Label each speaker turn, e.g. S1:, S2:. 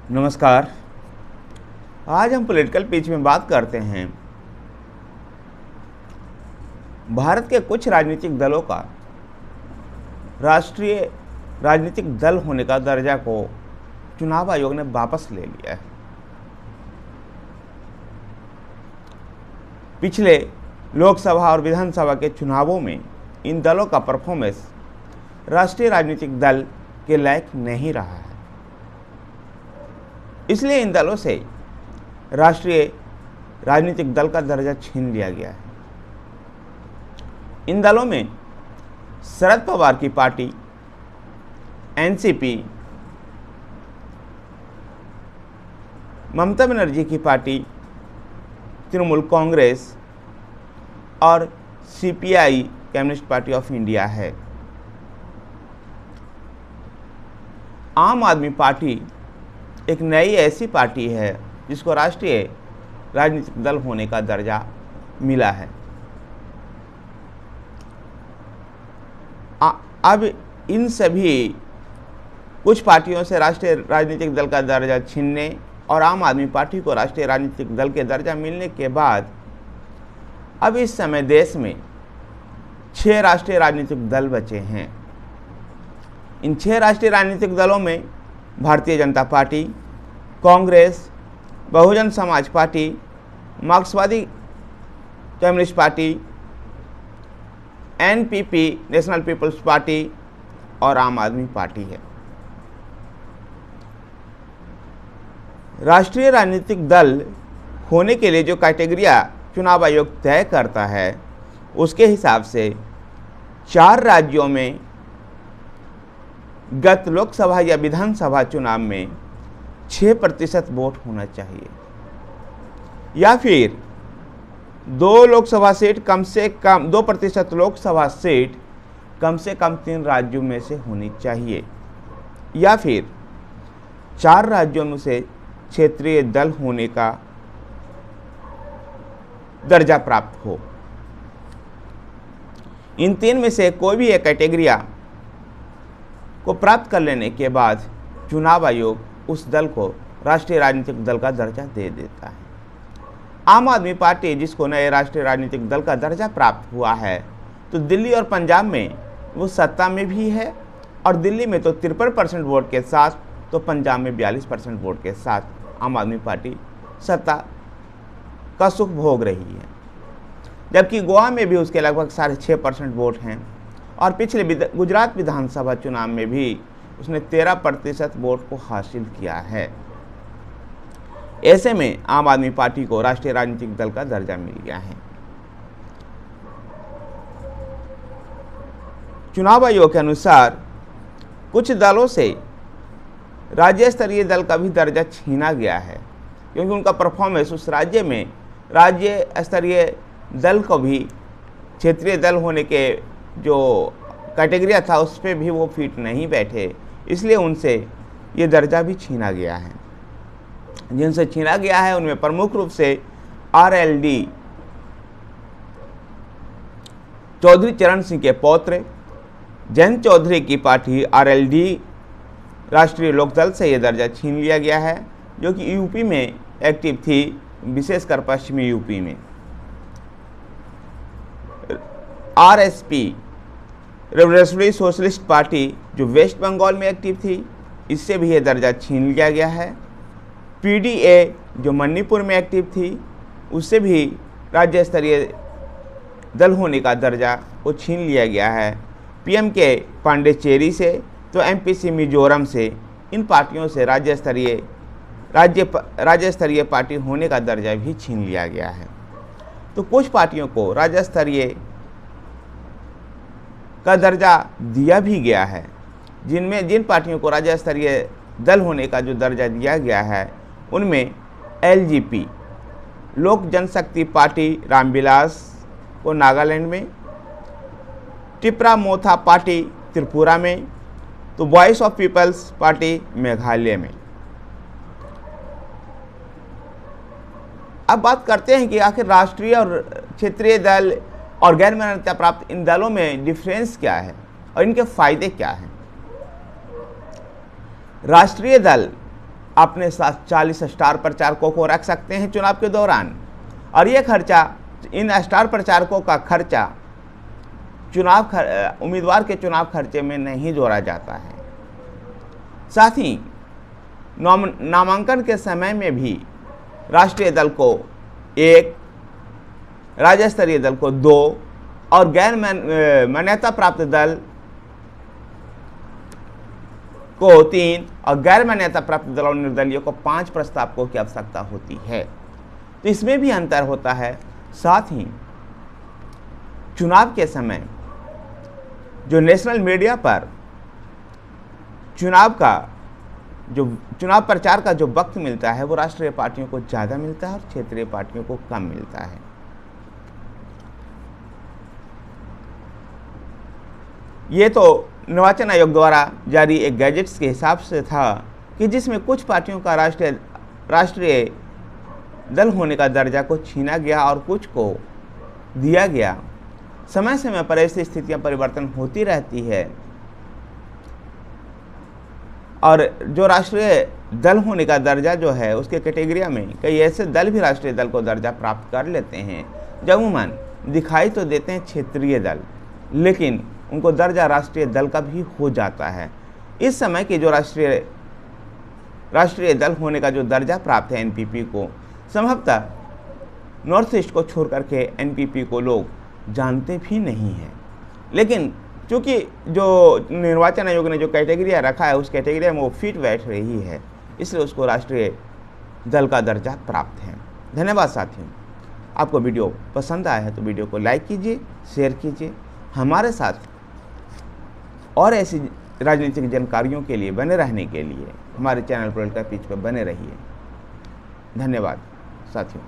S1: नमस्कार। आज हम पॉलिटिकल पिच में बात करते हैं भारत के कुछ राजनीतिक दलों का राष्ट्रीय राजनीतिक दल होने का दर्जा को चुनाव आयोग ने वापस ले लिया है। पिछले लोकसभा और विधानसभा के चुनावों में इन दलों का परफॉर्मेंस राष्ट्रीय राजनीतिक दल के लायक नहीं रहा है, इसलिए इन दलों से राष्ट्रीय राजनीतिक दल का दर्जा छीन लिया गया है। इन दलों में शरद पवार की पार्टी, एनसीपी, ममता बनर्जी की पार्टी, तृणमूल कांग्रेस और CPI communist party of India है। आम आदमी पार्टी एक नई ऐसी पार्टी है जिसको राष्ट्रीय राजनीतिक दल होने का दर्जा मिला है। अब इन सभी कुछ पार्टियों से राष्ट्रीय राजनीतिक दल का दर्जा छीनने और आम आदमी पार्टी को राष्ट्रीय राजनीतिक दल के दर्जा मिलने के बाद अब इस समय देश में 6 राष्ट्रीय राजनीतिक दल बचे हैं। इन 6 राष्ट्रीय राजनीतिक दलों में भारतीय जनता पार्टी, कांग्रेस, बहुजन समाज पार्टी, मार्क्सवादी Communist Party, NPP National People's Party और आम आदमी पार्टी है। राष्ट्रीय राजनीतिक दल होने के लिए जो क्राइटेरिया चुनाव आयोग तय करता है उसके हिसाब से 4 राज्यों में गत लोकसभा या विधानसभा चुनाव में 6% वोट होना चाहिए, या फिर 2 लोकसभा सीट कम से कम 2% लोकसभा सीट कम से कम 3 राज्यों में से होनी चाहिए, या फिर 4 राज्यों में से क्षेत्रीय दल होने का दर्जा प्राप्त हो। इन 3 में से कोई भी एक कैटेगरिया को प्राप्त कर लेने के बाद चुनाव आयोग उस दल को राष्ट्रीय राजनीतिक दल का दर्जा दे देता है। आम आदमी पार्टी जिसको नए राष्ट्रीय राजनीतिक दल का दर्जा प्राप्त हुआ है, तो दिल्ली और पंजाब में वो सत्ता में भी है, और दिल्ली में तो 53% वोट के साथ, तो पंजाब में 42% वोट के साथ आम आदमी पार्टी सत्ता का सुख भोग रही है। जबकि गोवा में भी उसके लगभग 6.5% वोट हैं, और पिछले गुजरात विधानसभा चुनाव में भी उसने 13% वोट को हासिल किया है। ऐसे में आम आदमी पार्टी को राष्ट्रीय राजनीतिक दल का दर्जा मिल गया है। चुनाव आयोग के अनुसार कुछ दलों से राज्य स्तरीय दल का भी दर्जा छीना गया है, क्योंकि उनका परफॉर्मेंस उस राज्य में राज्य स्तरीय दल को भी क्षेत्रीय दल होने के जो कैटेगरिया था उस पर भी वो फिट नहीं बैठे, इसलिए उनसे ये दर्जा भी छीना गया है। जिनसे छीना गया है उनमें प्रमुख रूप से आरएलडी चौधरी चरण सिंह के पौत्र जयंत चौधरी की पार्टी आरएलडी राष्ट्रीय लोकदल से ये दर्जा छीन लिया गया है, जो कि यूपी में एक्टिव थी, विशेषकर पश्चिमी यूपी में। आरएसपी रेवोल्यूशनरी सोशलिस्ट पार्टी जो वेस्ट बंगाल में एक्टिव थी, इससे भी ये दर्जा छीन लिया गया है। पीडीए जो मणिपुर में एक्टिव थी, उससे भी राज्य स्तरीय दल होने का दर्जा वो छीन लिया गया है। पीएमके पांडेचेरी से, तो एमपीसी मिजोरम से, इन पार्टियों से राज्य स्तरीय पार्टी होने का दर्जा भी छीन लिया गया है। तो कुछ पार्टियों को राज्य स्तरीय का दर्जा दिया भी गया है। जिन पार्टियों को राज्य स्तरीय दल होने का जो दर्जा दिया गया है उनमें एलजेपी लोक जनशक्ति पार्टी रामविलास को नागालैंड में, टिपरा मोथा पार्टी त्रिपुरा में, तो Voice of People's Party Meghalaya में। अब बात करते हैं कि आखिर राष्ट्रीय और क्षेत्रीय दल और गैर मान्यता प्राप्त इन दलों में डिफरेंस क्या है और इनके फायदे क्या हैं। राष्ट्रीय दल अपने साथ 40 स्टार प्रचारकों को रख सकते हैं चुनाव के दौरान, और ये खर्चा, इन स्टार प्रचारकों का खर्चा उम्मीदवार के चुनाव खर्चे में नहीं जोड़ा जाता है। साथ ही नामांकन के समय में भी राष्ट्रीय दल को 1, राज्य स्तरीय दल को 2 और गैर मान्यता प्राप्त दल को 3 और गैर मान्यता प्राप्त दल और निर्दलीय को 5 प्रस्तावकों की आवश्यकता होती है। तो इसमें भी अंतर होता है। साथ ही चुनाव के समय जो नेशनल मीडिया पर चुनाव प्रचार का जो वक्त मिलता है वो राष्ट्रीय पार्टियों को ज़्यादा मिलता है और क्षेत्रीय पार्टियों को कम मिलता है। ये तो निर्वाचन आयोग द्वारा जारी एक गैजेट्स के हिसाब से था कि जिसमें कुछ पार्टियों का राष्ट्रीय दल होने का दर्जा को छीना गया और कुछ को दिया गया। समय समय पर ऐसी स्थितियां परिवर्तन होती रहती है और जो राष्ट्रीय दल होने का दर्जा जो है उसके कैटेगरिया में कई ऐसे दल भी राष्ट्रीय दल को दर्जा प्राप्त कर लेते हैं जो अमूमन दिखाई तो देते हैं क्षेत्रीय दल, लेकिन उनको दर्जा राष्ट्रीय दल का भी हो जाता है। इस समय के जो राष्ट्रीय दल होने का जो दर्जा प्राप्त है एनपीपी को, संभवतः नॉर्थ ईस्ट को छोड़ करके एनपीपी को लोग जानते भी नहीं हैं। लेकिन चूँकि जो निर्वाचन आयोग ने जो कैटेगरिया रखा है उस कैटेगरिया में वो फिट बैठ रही है, इसलिए उसको राष्ट्रीय दल का दर्जा प्राप्त है। धन्यवाद साथियों। आपको वीडियो पसंद आया है तो वीडियो को लाइक कीजिए, शेयर कीजिए। हमारे साथ और ऐसी राजनीतिक जानकारियों के लिए बने रहने के लिए हमारे चैनल पॉलिटिकल पिच पर बने रहिए। धन्यवाद साथियों।